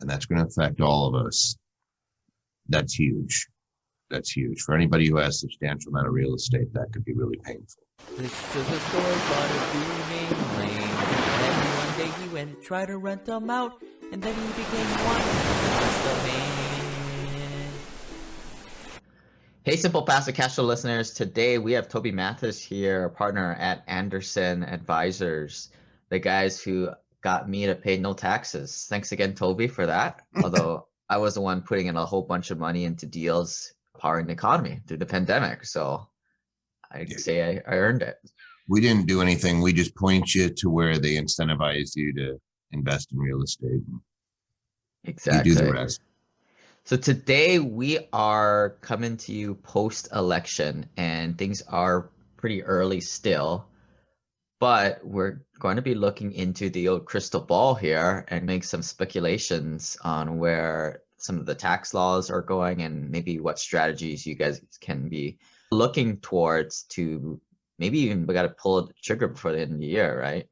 and that's going to affect all of us. That's huge. That's huge. For anybody who has substantial amount of real estate, that could be really painful. This is a story about a booming lane. And one day he went and tried to rent them out, and then he became one of the man. Hey, Simple Passive Cashflow listeners. Today we have Toby Mathis here, a partner at Anderson Advisors, the guys who got me to pay no taxes. Thanks again, Toby, for that. Although I was the one putting in a whole bunch of money into deals powering the economy through the pandemic. So I'd say I earned it. We didn't do anything. We just point you to where they incentivize you to invest in real estate. Exactly. You do the rest. So today we are coming to you post-election, and things are pretty early still, but we're going to be looking into the old crystal ball here and make some speculations on where some of the tax laws are going and maybe what strategies you guys can be looking towards to maybe even we got to pull the trigger before the end of the year, right?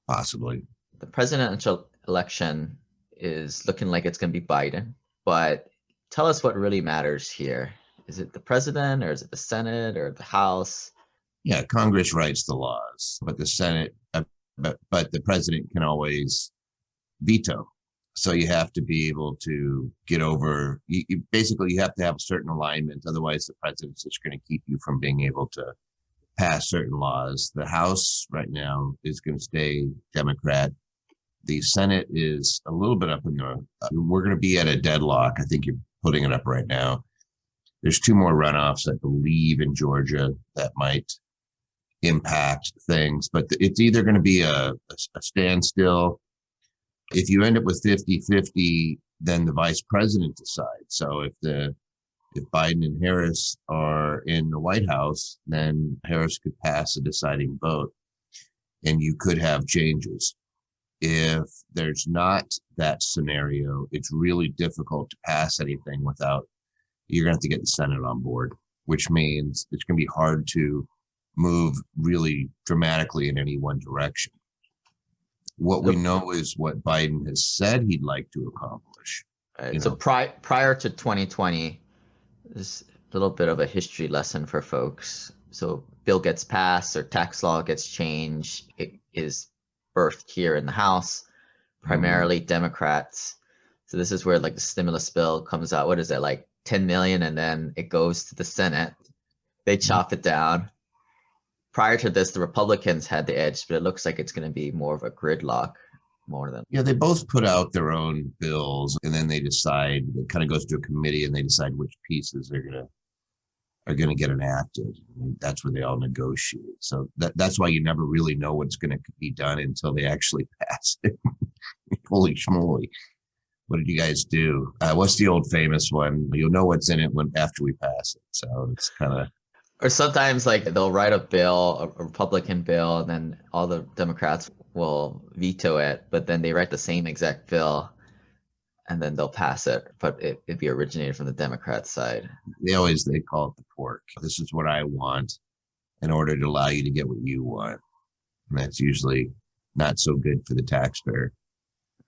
Possibly. The presidential election is looking like it's going to be Biden, but tell us what really matters here. Is it the president, or is it the Senate, or the House? Yeah, Congress writes the laws, but the Senate, but the president can always veto. So you have to be able to get over, basically you have to have a certain alignment. Otherwise the president's just going to keep you from being able to pass certain laws. The House right now is going to stay Democrat. The Senate is a little bit up in the, we're going to be at a deadlock. I think you're putting it up right now. There's two more runoffs, I believe, in Georgia that might impact things, but it's either going to be a standstill. If you end up with 50-50, then the vice president decides. So if Biden and Harris are in the White House, then Harris could pass a deciding vote and you could have changes. If there's not that scenario, it's really difficult to pass anything without, you're going to have to get the Senate on board, which means it's going to be hard to move really dramatically in any one direction. What we know is what Biden has said he'd like to accomplish. So prior to 2020, this a little bit of a history lesson for folks. So bill gets passed or tax law gets changed. It is birthed here in the House, primarily Democrats. So this is where like the stimulus bill comes out. What is it, like 10 million? And then it goes to the Senate. They chop it down. Prior to this, the Republicans had the edge, but it looks like it's going to be more of a gridlock more than. Yeah, they both put out their own bills and then they decide, it kind of goes to a committee and they decide which pieces are going to get enacted. And that's where they all negotiate. So that's why you never really know what's going to be done until they actually pass it. Holy schmoly. What did you guys do? What's the old famous one? You'll know what's in it after we pass it. So it's kind of. Or sometimes like they'll write a bill, a Republican bill, and then all the Democrats will veto it, but then they write the same exact bill and then they'll pass it, but it'd be originated from the Democrat side. They call it the pork. This is what I want in order to allow you to get what you want. And that's usually not so good for the taxpayer.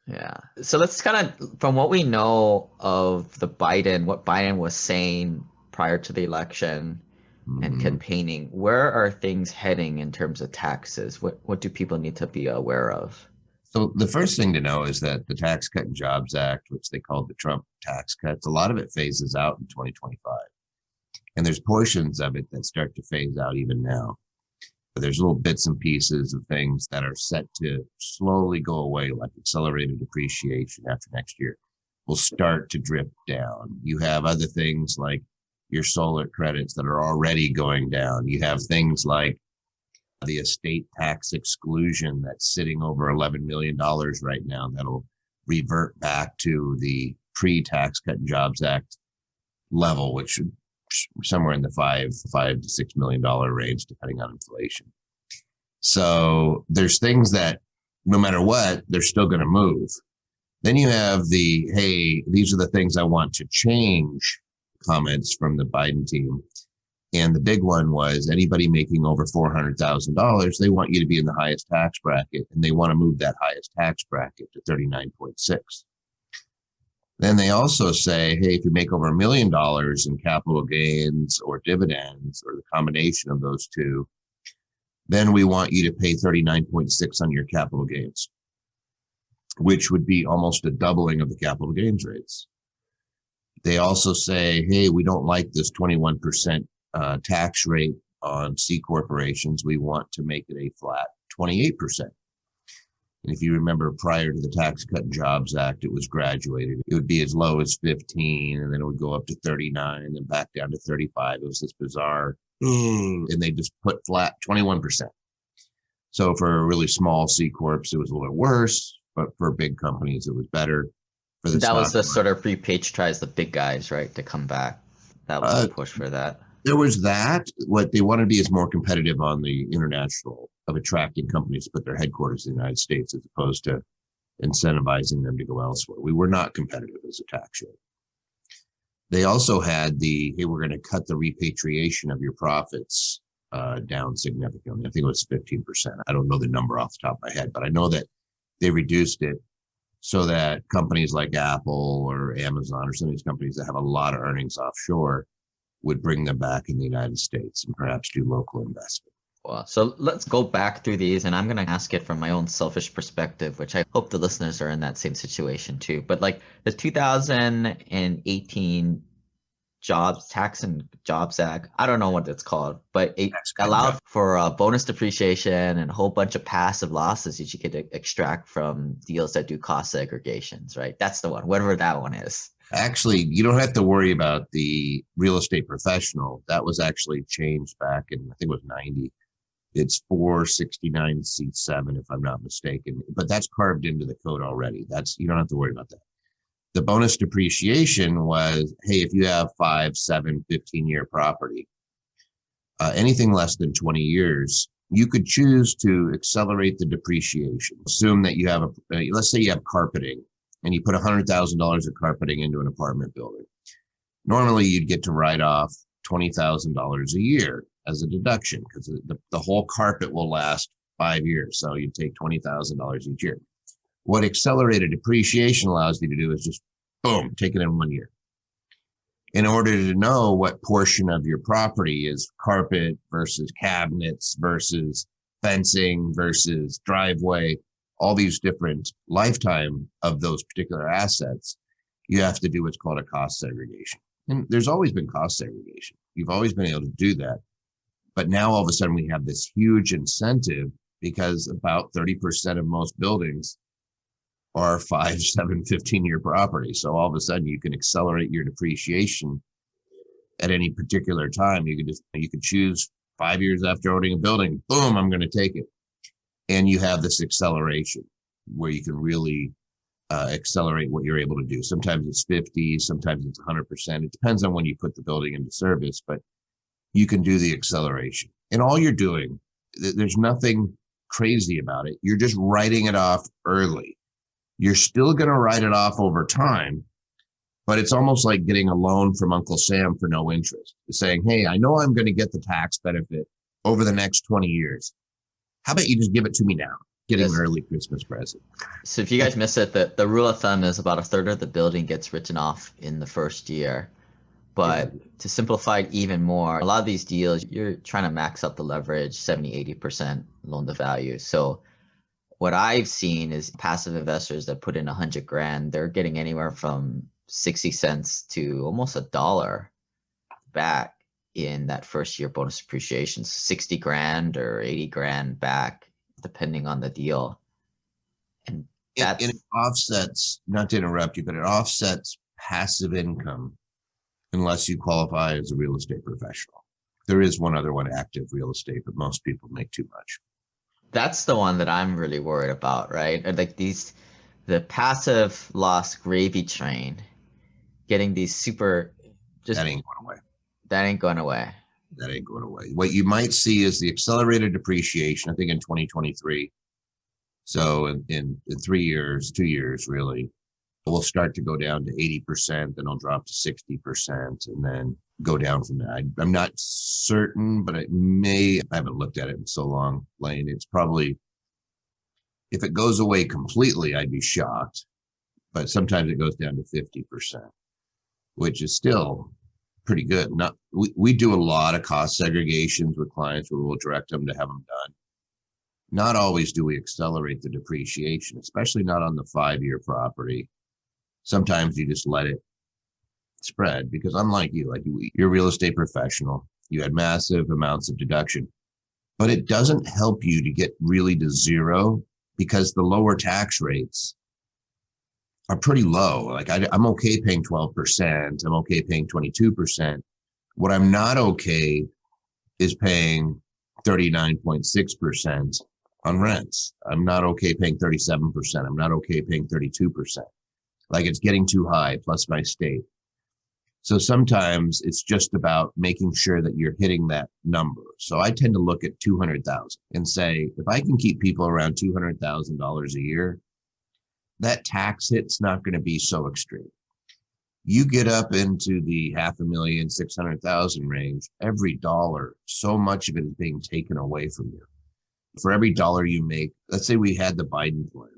Yeah. So let's kind of, from what we know of what Biden was saying prior to the election, and campaigning, where are things heading in terms of taxes? What do people need to be aware of? So the first thing to know is that the Tax Cut and Jobs Act, which they called the Trump tax cuts, a lot of it phases out in 2025. And there's portions of it that start to phase out even now. But there's little bits and pieces of things that are set to slowly go away, like accelerated depreciation after next year will start to drip down. You have other things like your solar credits that are already going down. You have things like the estate tax exclusion that's sitting over $11 million right now that'll revert back to the pre-Tax Cut and Jobs Act level, which should somewhere in the $5 to $6 million range, depending on inflation. So there's things that no matter what, they're still going to move. Then you have hey, these are the things I want to change comments from the Biden team. And the big one was anybody making over $400,000, they want you to be in the highest tax bracket, and they want to move that highest tax bracket to 39.6. Then they also say, hey, if you make over $1 million in capital gains or dividends or the combination of those two, then we want you to pay 39.6 on your capital gains, which would be almost a doubling of the capital gains rates. They also say, hey, we don't like this 21% tax rate on C corporations. We want to make it a flat 28%. And if you remember, prior to the Tax Cut and Jobs Act, it was graduated. It would be as low as 15, and then it would go up to 39, and then back down to 35. It was this bizarre, and they just put flat 21%. So for really small C corps, it was a little worse, but for big companies, it was better. For the That was the stock sort of repatriate the big guys, right, to come back. That was a push for that. There was that. What they want to be is more competitive on the international of attracting companies to put their headquarters in the United States as opposed to incentivizing them to go elsewhere. We were not competitive as a tax rate. They also had hey, we're going to cut the repatriation of your profits down significantly. I think it was 15%. I don't know the number off the top of my head, but I know that they reduced it so that companies like Apple or Amazon or some of these companies that have a lot of earnings offshore would bring them back in the United States and perhaps do local investment. Well, so let's go back through these, and I'm going to ask it from my own selfish perspective, which I hope the listeners are in that same situation too. But like the 2018 Tax and Jobs Act, I don't know what it's called, but it allowed for bonus depreciation and a whole bunch of passive losses that you could extract from deals that do cost segregations, right? That's the one, whatever that one is. Actually, you don't have to worry about the real estate professional. That was actually changed back in, I think it was 90. It's 469C7, if I'm not mistaken, but that's carved into the code already. You don't have to worry about that. The bonus depreciation was, hey, if you have 5, 7, 15-year property, anything less than 20 years, you could choose to accelerate the depreciation. Assume that you have let's say you have carpeting and you put $100,000 of carpeting into an apartment building. Normally you'd get to write off $20,000 a year as a deduction because the whole carpet will last 5 years. So you take $20,000 each year. What accelerated depreciation allows you to do is just, boom, take it in 1 year. In order to know what portion of your property is carpet versus cabinets versus fencing versus driveway, all these different lifetime of those particular assets, you have to do what's called a cost segregation. And there's always been cost segregation. You've always been able to do that. But now all of a sudden we have this huge incentive because about 30% of most buildings are 5, 7, 15-year property. So all of a sudden you can accelerate your depreciation at any particular time. You could choose 5 years after owning a building, boom, I'm going to take it. And you have this acceleration where you can really accelerate what you're able to do. Sometimes it's 50, sometimes it's 100%. It depends on when you put the building into service, but you can do the acceleration. And all you're doing, there's nothing crazy about it. You're just writing it off early. You're still going to write it off over time, but it's almost like getting a loan from Uncle Sam for no interest. It's saying, hey, I know I'm going to get the tax benefit over the next 20 years. How about you just give it to me now? Getting an early Christmas present. So if you guys miss it, the rule of thumb is about a third of the building gets written off in the first year. But to simplify it even more, a lot of these deals, you're trying to max out the leverage, 70, 80% loan to value. So what I've seen is passive investors that put in $100,000, they're getting anywhere from 60 cents to almost $1 back in that first year bonus depreciation. 60 grand or 80 grand back, depending on the deal. And it offsets, not to interrupt you, but it offsets passive income unless you qualify as a real estate professional. There is one other one, active real estate, but most people make too much. That's the one that I'm really worried about, right? Like the passive loss gravy train, getting these super, that ain't going away. That ain't going away. That ain't going away. What you might see is the accelerated depreciation, I think in 2023. So in 3 years, 2 years, really, we'll start to go down to 80%, then it'll drop to 60%, and then go down from there. I'm not certain, but it may. I haven't looked at it in so long, Lane. It's probably, if it goes away completely, I'd be shocked. but sometimes it goes down to 50%, which is still pretty good. Not we do a lot of cost segregations with clients where we'll direct them to have them done. Not always do we accelerate the depreciation, especially not on the 5-year property. Sometimes you just let it spread because unlike you, like you're a real estate professional, you had massive amounts of deduction, but it doesn't help you to get really to zero because the lower tax rates are pretty low. Like I'm okay paying 12%. I'm okay paying 22%. What I'm not okay is paying 39.6% on rents. I'm not okay paying 37%. I'm not okay paying 32%. Like it's getting too high plus my state. So sometimes it's just about making sure that you're hitting that number. So I tend to look at 200,000 and say, if I can keep people around $200,000 a year, that tax hit's not going to be so extreme. You get up into the 500,000, 600,000 range, every dollar, so much of it is being taken away from you. For every dollar you make, let's say we had the Biden plan.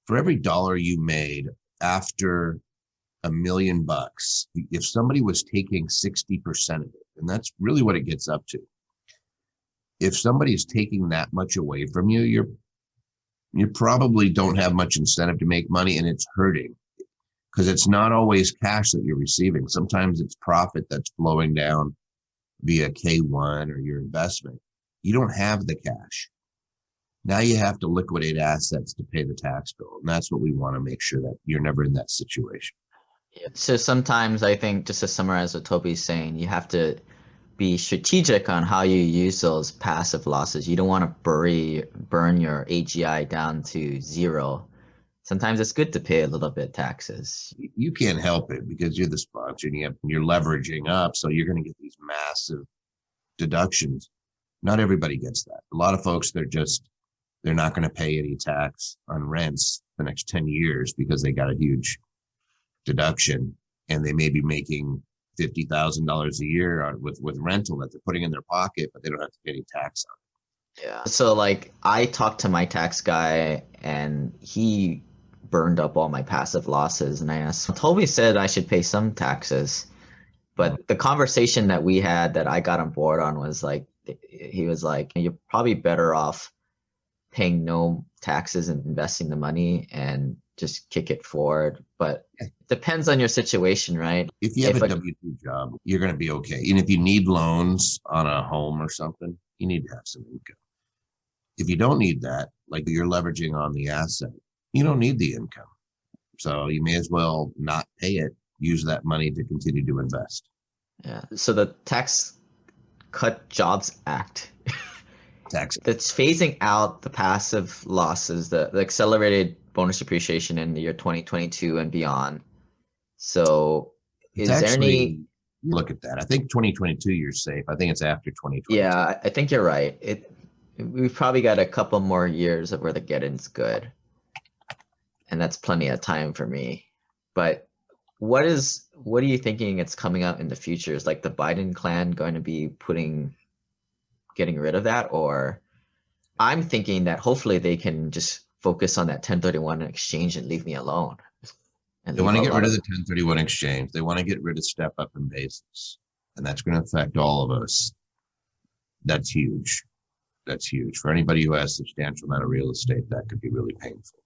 For every dollar you made after $1 million, if somebody was taking 60% of it, and that's really what it gets up to. If somebody's taking that much away from you, you probably don't have much incentive to make money, and it's hurting because it's not always cash that you're receiving. Sometimes it's profit that's flowing down via K1 or your investment. You don't have the cash. Now you have to liquidate assets to pay the tax bill. And that's what we want to make sure that you're never in that situation. Yeah. So sometimes I think, just to summarize what Toby's saying, you have to be strategic on how you use those passive losses. You don't want to burn your AGI down to zero. Sometimes it's good to pay a little bit taxes. You can't help it because you're the sponsor and you're leveraging up. So you're going to get these massive deductions. Not everybody gets that. A lot of folks, they're not going to pay any tax on rents the next 10 years because they got a huge deduction and they may be making $50,000 a year with rental that they're putting in their pocket, but they don't have to pay any tax on it. Yeah. So like I talked to my tax guy and he burned up all my passive losses, and I asked, Toby said I should pay some taxes, but the conversation that we had that I got on board on was like, he was like, you're probably better off paying no taxes and investing the money and just kick it forward. But it depends on your situation, right? If you have a W-2 job, you're going to be okay. And if you need loans on a home or something, you need to have some income. If you don't need that, like you're leveraging on the asset, you don't need the income. So you may as well not pay it, use that money to continue to invest. Yeah. So the Tax Cut Jobs Act, that's phasing out the passive losses, the accelerated bonus depreciation in the year 2022 and beyond. So is there any look at that? I think 2022 you're safe. I think it's after 2022. Yeah, I think you're right. We've probably got a couple more years of where the get-in's good. And that's plenty of time for me. But what are you thinking it's coming out in the future? Is like the Biden clan going to be getting rid of that? Or I'm thinking that hopefully they can just focus on that 1031 exchange and leave me alone. They want to get rid of the 1031 exchange. They want to get rid of step up in basis. And that's going to affect all of us. That's huge. That's huge. For anybody who has a substantial amount of real estate, that could be really painful.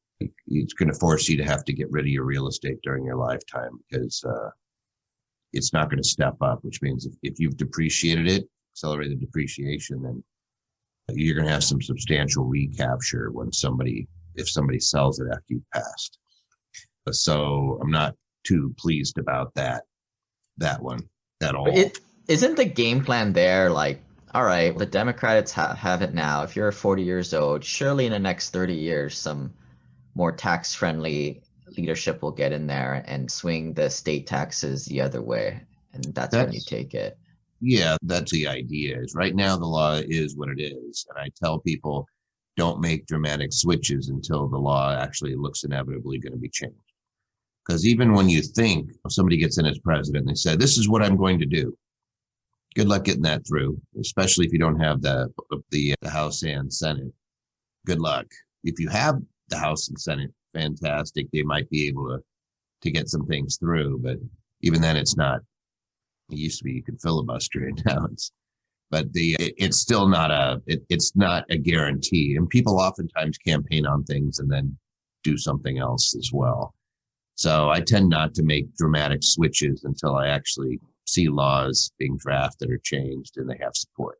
It's going to force you to have to get rid of your real estate during your lifetime because it's not going to step up, which means if you've depreciated it, accelerated depreciation, then you're going to have some substantial recapture if somebody sells it after you've passed. So I'm not too pleased about that one at all. Isn't the game plan there like, all right, the Democrats have it now. If you're 40 years old, surely in the next 30 years, some more tax-friendly leadership will get in there and swing the state taxes the other way. And that's when you take it. Yeah, that's the idea. Is right now the law is what it is. And I tell people, don't make dramatic switches until the law actually looks inevitably going to be changed. Because even when you think somebody gets in as president and they say, this is what I'm going to do, good luck getting that through, especially if you don't have the House and Senate. Good luck. If you have the House and Senate, fantastic. They might be able to get some things through, but even then it's not. It used to be you could filibuster it now. It's still not it's not a guarantee. And people oftentimes campaign on things and then do something else as well. So I tend not to make dramatic switches until I actually see laws being drafted or changed and they have support.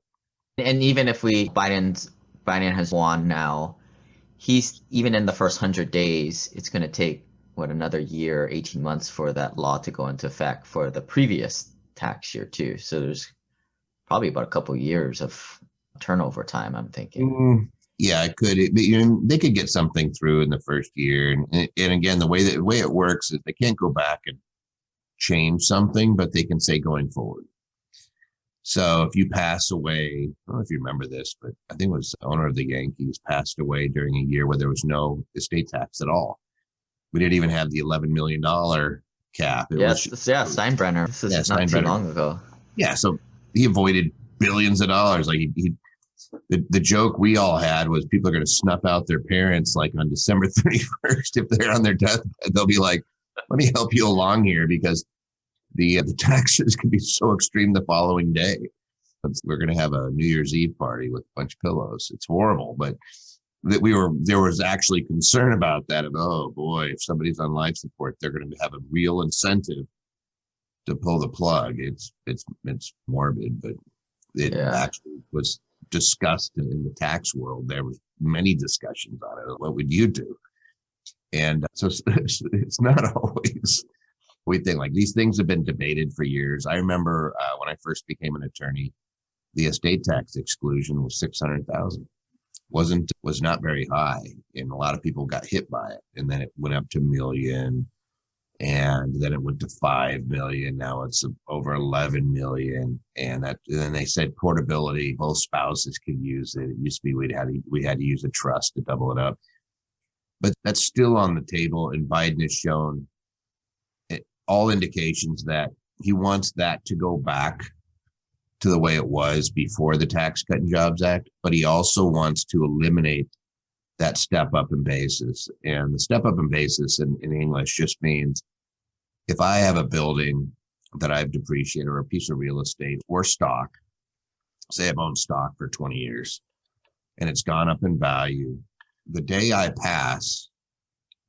And even if Biden has won now, he's even in the first 100 days, it's going to take another year, 18 months for that law to go into effect for the previous tax year too. So there's probably about a couple of years of turnover time, I'm thinking. Yeah, it could. They could get something through in the first year. And again, the way it works is they can't go back and change something, but they can say going forward. So if you pass away, I don't know if you remember this, but I think it was the owner of the Yankees passed away during a year where there was no estate tax at all. We didn't even have the $11 million cap. Steinbrenner. This is not too long ago. Yeah, so he avoided billions of dollars. Like the joke we all had was people are going to snuff out their parents like on December 31st. If they're on their deathbed, they'll be like, let me help you along here because the taxes can be so extreme the following day. We're going to have a New Year's Eve party with a bunch of pillows. It's horrible, but there was actually concern about that. Oh boy, if somebody's on life support, they're going to have a real incentive to pull the plug. It's morbid, but it actually was discussed in the tax world. There was many discussions on it. What would you do? And so it's not always we think like these things have been debated for years. I remember when I first became an attorney, the estate tax exclusion was 600,000. Was not very high, and a lot of people got hit by it. And then it went up to $1 million, and then it went to 5 million. Now it's over 11 million, and then they said portability. Both spouses could use it. It used to be we had to use a trust to double it up, but that's still on the table. And Biden has shown all indications that he wants that to go back to the way it was before the Tax Cut and Jobs Act, but he also wants to eliminate that step up in basis. And the step up in basis in English just means if I have a building that I've depreciated or a piece of real estate or stock, say I've owned stock for 20 years and it's gone up in value, the day I pass,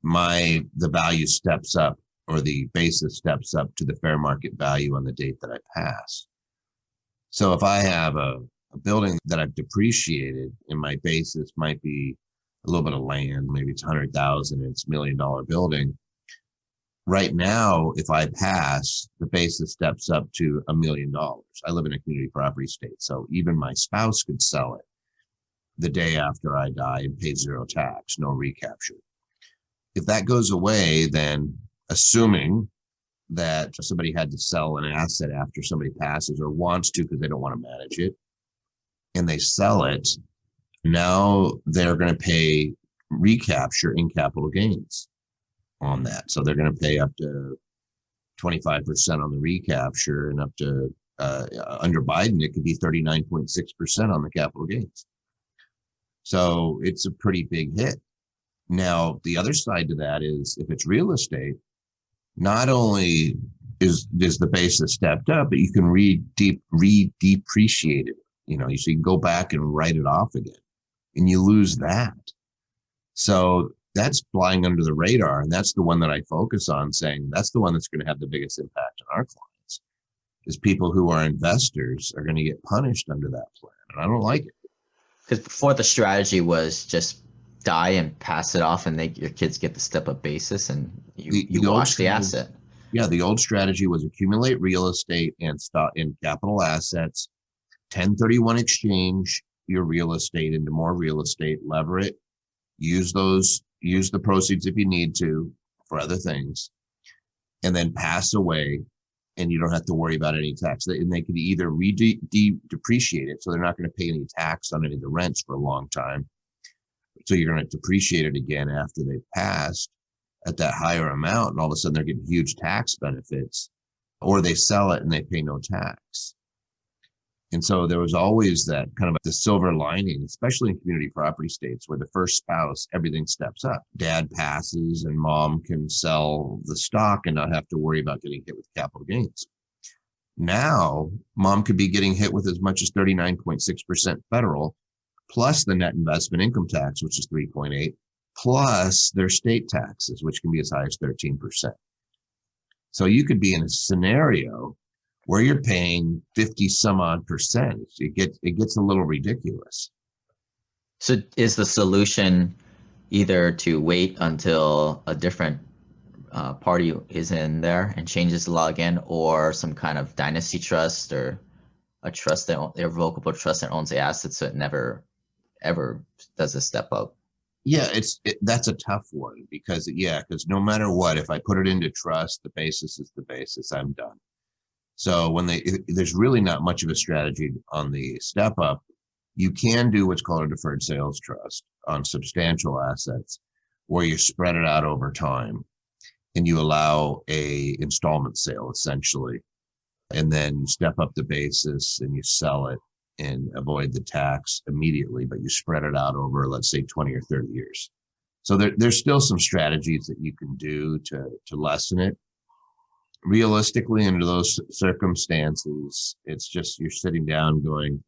the value steps up or the basis steps up to the fair market value on the date that I pass. So if I have a building that I've depreciated and my basis might be a little bit of land, maybe it's 100,000, it's $1 million building. Right now, if I pass, the basis steps up to $1 million. I live in a community property state, so even my spouse could sell it the day after I die and pay zero tax, no recapture. If that goes away, then assuming that somebody had to sell an asset after somebody passes or wants to because they don't want to manage it, and they sell it, now they're going to pay recapture in capital gains on that. So they're going to pay up to 25% on the recapture, and up to under Biden, it could be 39.6% on the capital gains. So it's a pretty big hit. Now, the other side to that is if it's real estate, not only is the basis stepped up, but you can re-depreciate it. So you can go back and write it off again, and you lose that. So that's flying under the radar, and that's the one that I focus on, saying that's the one that's going to have the biggest impact on our clients. Is people who are investors are going to get punished under that plan, and I don't like it. Because before the strategy was just die and pass it off, and your kids get the step up basis, and you wash the asset. Yeah, the old strategy was accumulate real estate and stock in capital assets, 1031 exchange your real estate into more real estate, lever it, use the proceeds if you need to for other things, and then pass away, and you don't have to worry about any tax. And they could either depreciate it, so they're not going to pay any tax on any of the rents for a long time. So you're going to depreciate it again after they've passed at that higher amount, and all of a sudden they're getting huge tax benefits, or they sell it and they pay no tax. And so there was always that kind of the silver lining, especially in community property states where the first spouse, everything steps up. Dad passes and mom can sell the stock and not have to worry about getting hit with capital gains. Now, mom could be getting hit with as much as 39.6% federal, plus the net investment income tax, which is 3.8, plus their state taxes, which can be as high as 13%. So you could be in a scenario where you're paying 50 some odd percent. It gets a little ridiculous. So is the solution either to wait until a different party is in there and changes the law again, or some kind of dynasty trust or a trust that irrevocable trust that owns the assets, so it never ever does a step up? Yeah, that's a tough one because no matter what, if I put it into trust, the basis is the basis. I'm done. So there's really not much of a strategy on the step up. You can do what's called a deferred sales trust on substantial assets, where you spread it out over time and you allow a installment sale essentially, and then you step up the basis and you sell it and avoid the tax immediately, but you spread it out over, let's say, 20 or 30 years. So there's still some strategies that you can do to lessen it. Realistically, under those circumstances, it's just you're sitting down going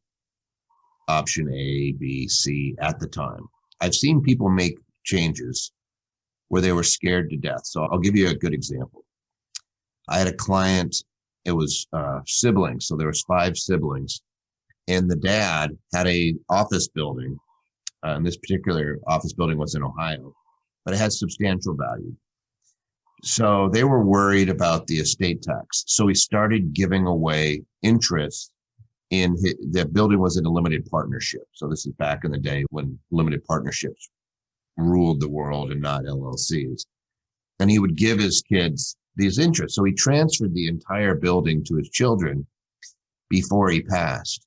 option A, B, C at the time. I've seen people make changes where they were scared to death. So I'll give you a good example. I had a client, it was siblings. So there was 5 siblings, and the dad had a office building. And this particular office building was in Ohio, but it had substantial value. So they were worried about the estate tax. So he started giving away interest in the building was in a limited partnership. So this is back in the day when limited partnerships ruled the world and not LLCs. And he would give his kids these interests. So he transferred the entire building to his children before he passed.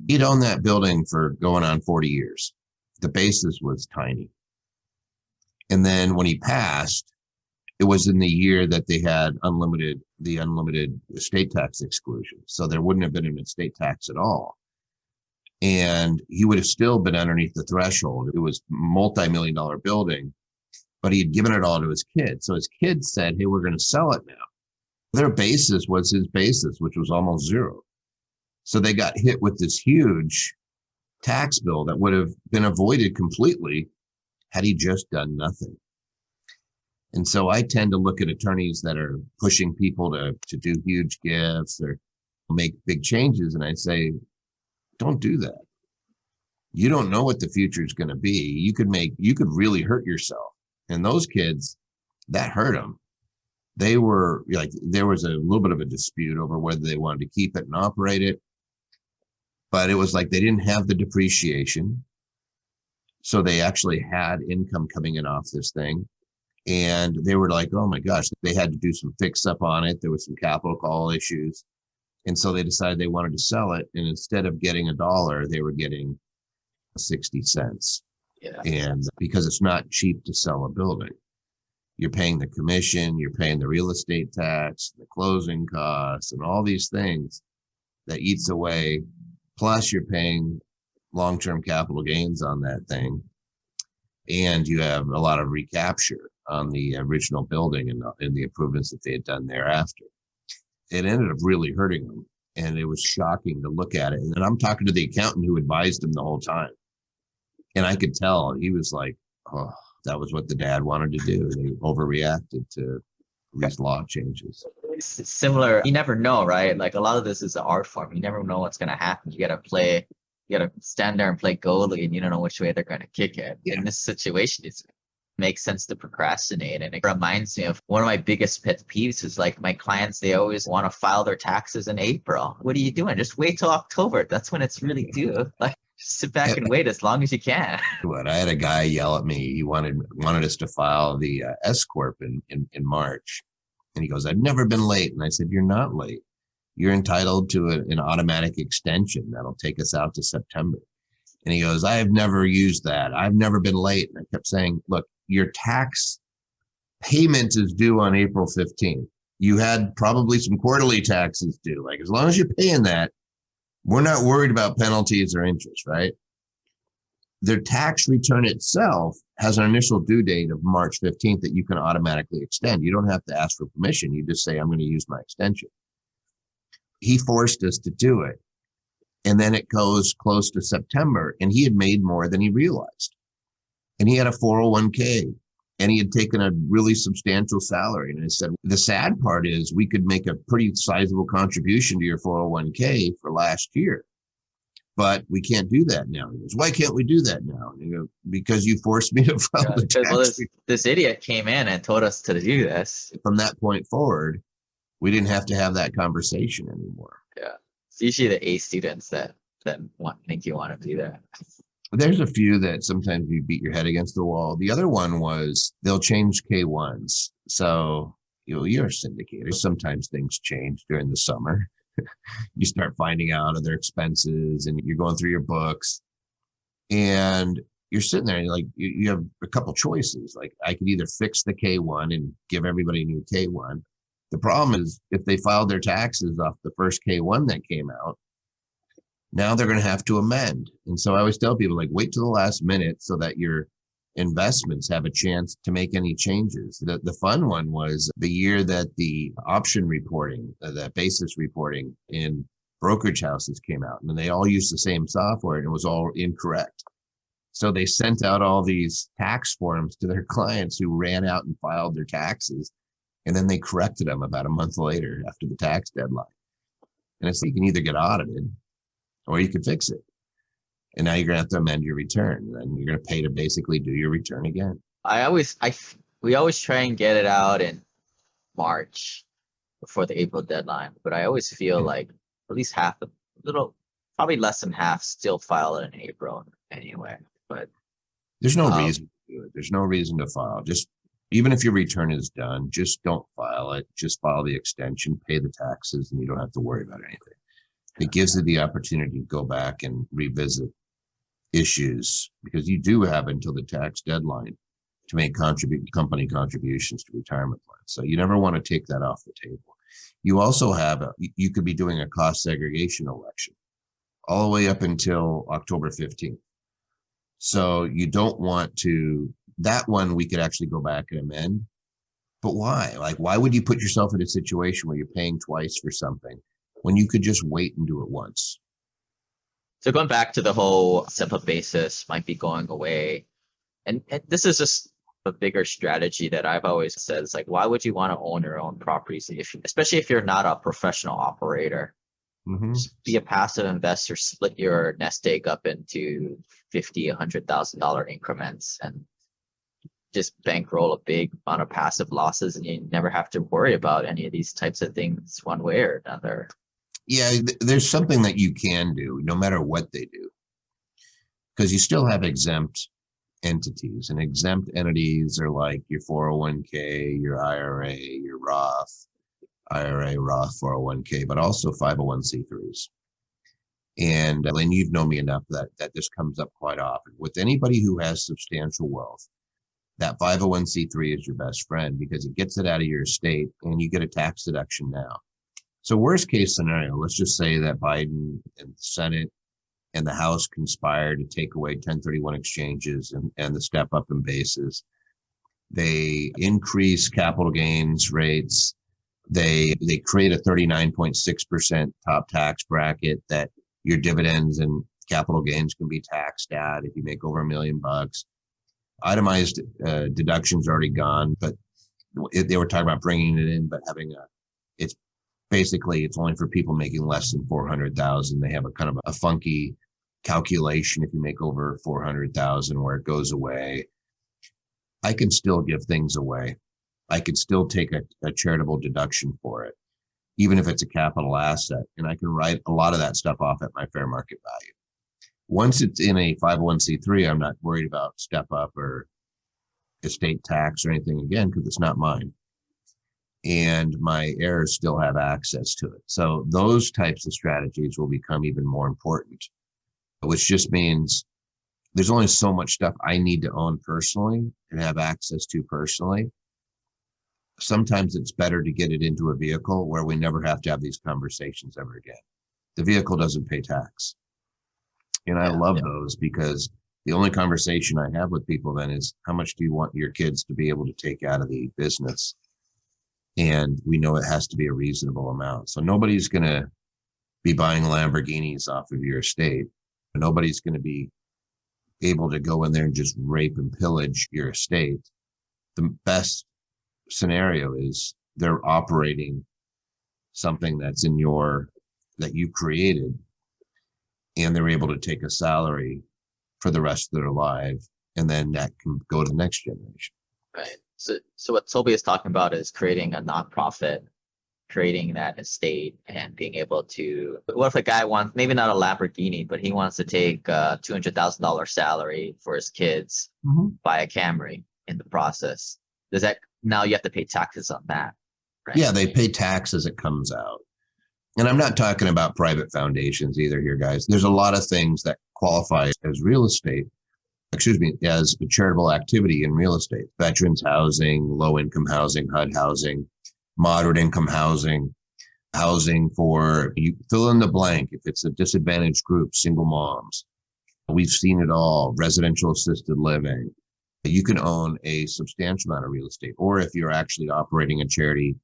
He'd owned that building for going on 40 years. The basis was tiny. And then when he passed, it was in the year that they had the unlimited estate tax exclusion. So there wouldn't have been an estate tax at all. And he would have still been underneath the threshold. It was a multi-million-dollar building, but he had given it all to his kids. So his kids said, hey, we're going to sell it now. Their basis was his basis, which was almost zero. So they got hit with this huge tax bill that would have been avoided completely had he just done nothing. And so I tend to look at attorneys that are pushing people to do huge gifts or make big changes. And I say, don't do that. You don't know what the future is going to be. You could really hurt yourself. And those kids, that hurt them. They were like, there was a little bit of a dispute over whether they wanted to keep it and operate it. But it was like they didn't have the depreciation. So they actually had income coming in off this thing. And they were like, oh my gosh, they had to do some fix up on it. There was some capital call issues. And so they decided they wanted to sell it. And instead of getting $1, they were getting 60 cents. Yeah. And because it's not cheap to sell a building, you're paying the commission, you're paying the real estate tax, the closing costs, and all these things that eats away. Plus you're paying long-term capital gains on that thing. And you have a lot of recapture on the original building and the improvements that they had done thereafter. It ended up really hurting them. And it was shocking to look at it. And then I'm talking to the accountant who advised him the whole time. And I could tell he was like, oh, that was what the dad wanted to do. They overreacted to these law changes. It's similar. You never know, right? Like a lot of this is an art form. You never know what's going to happen. You got to stand there and play goalie, and you don't know which way they're going to kick it. Yeah. In this situation, it makes sense to procrastinate. And it reminds me of one of my biggest pet peeves is like my clients, they always want to file their taxes in April. What are you doing? Just wait till October. That's when it's really due. Like just sit back and wait as long as you can. What I had a guy yell at me. He wanted us to file the S Corp in March. And he goes, I've never been late. And I said, you're not late. You're entitled to an automatic extension that'll take us out to September. And he goes, I have never used that. I've never been late. And I kept saying, look, your tax payment is due on April 15th. You had probably some quarterly taxes due. Like, as long as you're paying that, We're not worried about penalties or interest, right? Their tax return itself has an initial due date of March 15th that you can automatically extend. You don't have to ask for permission. You just say, I'm going to use my extension. He forced us to do it. And then it goes close to September, and he had made more than he realized. And he had a 401k, and he had taken a really substantial salary. And I said, the sad part is we could make a pretty sizable contribution to your 401k for last year, but we can't do that now. He goes, why can't we do that now? And you go, because you forced me to file the tax. Well, this idiot came in and told us to do this. From that point forward, we didn't have to have that conversation anymore. Yeah. It's usually the A students that think you want to do that. There's a few that sometimes you beat your head against the wall. The other one was they'll change K1s. So you're a syndicator. Sometimes things change during the summer. You start finding out other expenses and you're going through your books and you're sitting there and you have a couple choices. Like I could either fix the K1 and give everybody a new K1. The problem is if they filed their taxes off the first K1 that came out, now they're going to have to amend. And so I always tell people wait till the last minute so that your investments have a chance to make any changes. The fun one was the year that the option reporting, the basis reporting in brokerage houses came out, and they all used the same software and it was all incorrect. So they sent out all these tax forms to their clients who ran out and filed their taxes. And then they corrected them about a month later after the tax deadline. And it's you can either get audited or you can fix it. And now you're going to have to amend your return. And you're going to pay to basically do your return again. We always try and get it out in March before the April deadline. But I always feel like at least probably less than half still file it in April anyway. But there's no reason to do it. There's no reason to file. Just even if your return is done, just don't file it. Just file the extension, pay the taxes, and you don't have to worry about anything. It gives you the opportunity to go back and revisit issues because you do have until the tax deadline to make company contributions to retirement plans. So you never want to take that off the table. You also have, you could be doing a cost segregation election all the way up until October 15th. So you don't want to, that one we could actually go back and amend. But why? Why would you put yourself in a situation where you're paying twice for something when you could just wait and do it once? So going back to the whole simple basis might be going away. And this is just a bigger strategy that I've always said. It's why would you want to own your own properties, especially if you're not a professional operator? Mm-hmm. Just be a passive investor, split your nest egg up into $50,000, $100,000 increments and just bankroll a big amount of passive losses, and you never have to worry about any of these types of things one way or another. Yeah, there's something that you can do no matter what they do, because you still have exempt entities, and exempt entities are like your 401k, your IRA, your Roth, IRA, Roth, 401k, but also 501c3s. And Lane, you've known me enough that this comes up quite often. With anybody who has substantial wealth, that 501c3 is your best friend because it gets it out of your estate and you get a tax deduction now. So worst case scenario, let's just say that Biden and the Senate and the House conspire to take away 1031 exchanges and the step up in bases. They increase capital gains rates. They create a 39.6% top tax bracket that your dividends and capital gains can be taxed at if you make over $1 million. Itemized deductions already gone, but they were talking about bringing it in, but having it's only for people making less than 400,000. They have a kind of a funky calculation if you make over 400,000 where it goes away. I can still give things away. I could still take a charitable deduction for it, even if it's a capital asset, and I can write a lot of that stuff off at my fair market value. Once it's in a 501c3, I'm not worried about step up or estate tax or anything again, because it's not mine. And my heirs still have access to it. So those types of strategies will become even more important, which just means there's only so much stuff I need to own personally and have access to personally. Sometimes it's better to get it into a vehicle where we never have to have these conversations ever again. the vehicle doesn't pay tax. And I love those because the only conversation I have with people then is, how much do you want your kids to be able to take out of the business? And we know it has to be a reasonable amount. So nobody's going to be buying Lamborghinis off of your estate. Nobody's going to be able to go in there and just rape and pillage your estate. The best scenario is they're operating something that's that you created, and they're able to take a salary for the rest of their life, and then that can go to the next generation. Right. So what Toby is talking about is creating a nonprofit, creating that estate, and being able to, what if a guy wants, maybe not a Lamborghini, but he wants to take a $200,000 salary for his kids, buy a Camry in the process. Now you have to pay taxes on that, right? Yeah, they pay tax as it comes out. And I'm not talking about private foundations either here, guys. There's a lot of things that qualify as real estate, as a charitable activity in real estate. Veterans housing, low-income housing, HUD housing, moderate income housing, housing for, you fill in the blank. If it's a disadvantaged group, single moms, we've seen it all, residential assisted living. You can own a substantial amount of real estate. Or if you're actually operating a charity,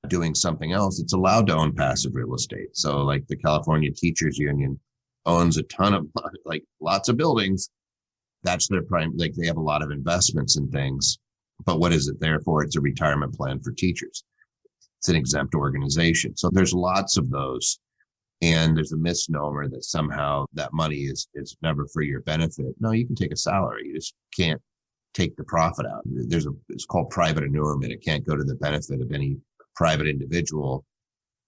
doing something else, it's allowed to own passive real estate. So like the California Teachers Union owns a ton of, like, lots of buildings. That's their prime, like they have a lot of investments in things. But what is it there for? It's a retirement plan for teachers. It's an exempt organization. So there's lots of those. And there's a misnomer that somehow that money is never for your benefit. No, you can take a salary. You just can't take the profit out. It's called private annulment. It can't go to the benefit of any private individual,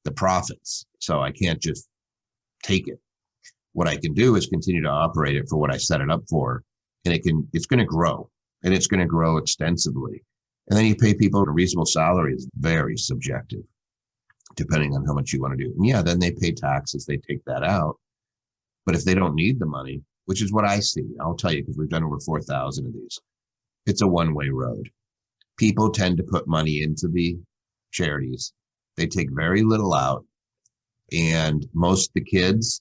the profits. So I can't just take it. What I can do is continue to operate it for what I set it up for. And it's going to grow, and it's going to grow extensively. And then you pay people a reasonable salary is very subjective, depending on how much you want to do. And yeah, then they pay taxes, they take that out. But if they don't need the money, which is what I see, I'll tell you, because we've done over 4,000 of these, it's a one-way road. People tend to put money into the charities. They take very little out. And most of the kids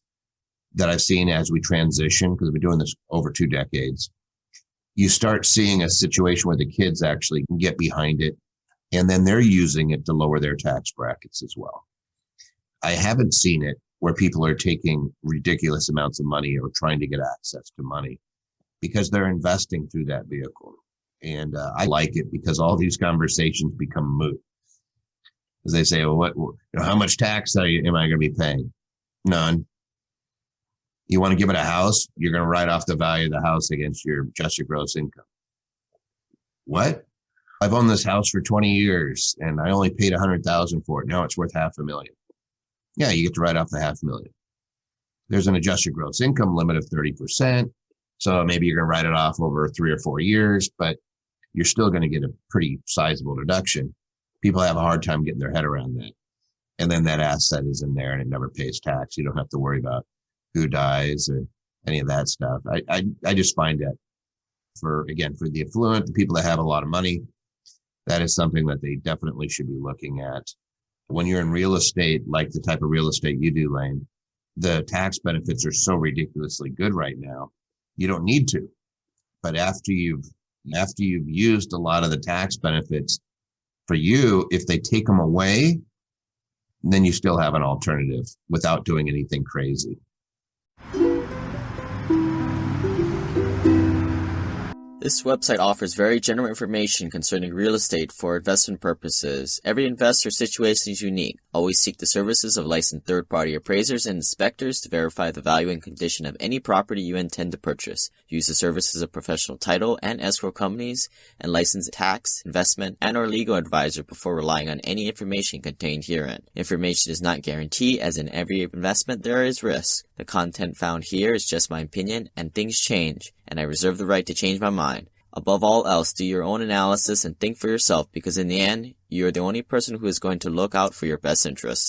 that I've seen as we transition, because we've been doing this over 2 decades, you start seeing a situation where the kids actually can get behind it, and then they're using it to lower their tax brackets as well. I haven't seen it where people are taking ridiculous amounts of money or trying to get access to money, because they're investing through that vehicle. And I like it because all these conversations become moot. As they say, well, how much tax am I going to be paying? None. You want to give it a house? You're going to write off the value of the house against your gross income. What? I've owned this house for 20 years and I only paid $100,000 for it. Now it's worth $500,000. Yeah, you get to write off the $500,000. There's an adjusted gross income limit of 30%. So maybe you're going to write it off over 3 or 4 years, but you're still going to get a pretty sizable deduction. People have a hard time getting their head around that. And then that asset is in there and it never pays tax. You don't have to worry about who dies or any of that stuff. I just find that for the affluent, the people that have a lot of money, that is something that they definitely should be looking at. When you're in real estate, like the type of real estate you do, Lane, the tax benefits are so ridiculously good right now. You don't need to. But after you've used a lot of the tax benefits for you, if they take them away, then you still have an alternative without doing anything crazy. This website offers very general information concerning real estate for investment purposes. Every investor situation is unique. Always seek the services of licensed third-party appraisers and inspectors to verify the value and condition of any property you intend to purchase. Use the services of professional title and escrow companies and licensed tax, investment, and or legal advisor before relying on any information contained herein. Information is not guaranteed, as in every investment there is risk. The content found here is just my opinion, and things change, and I reserve the right to change my mind. Above all else, do your own analysis and think for yourself, because in the end, you are the only person who is going to look out for your best interests.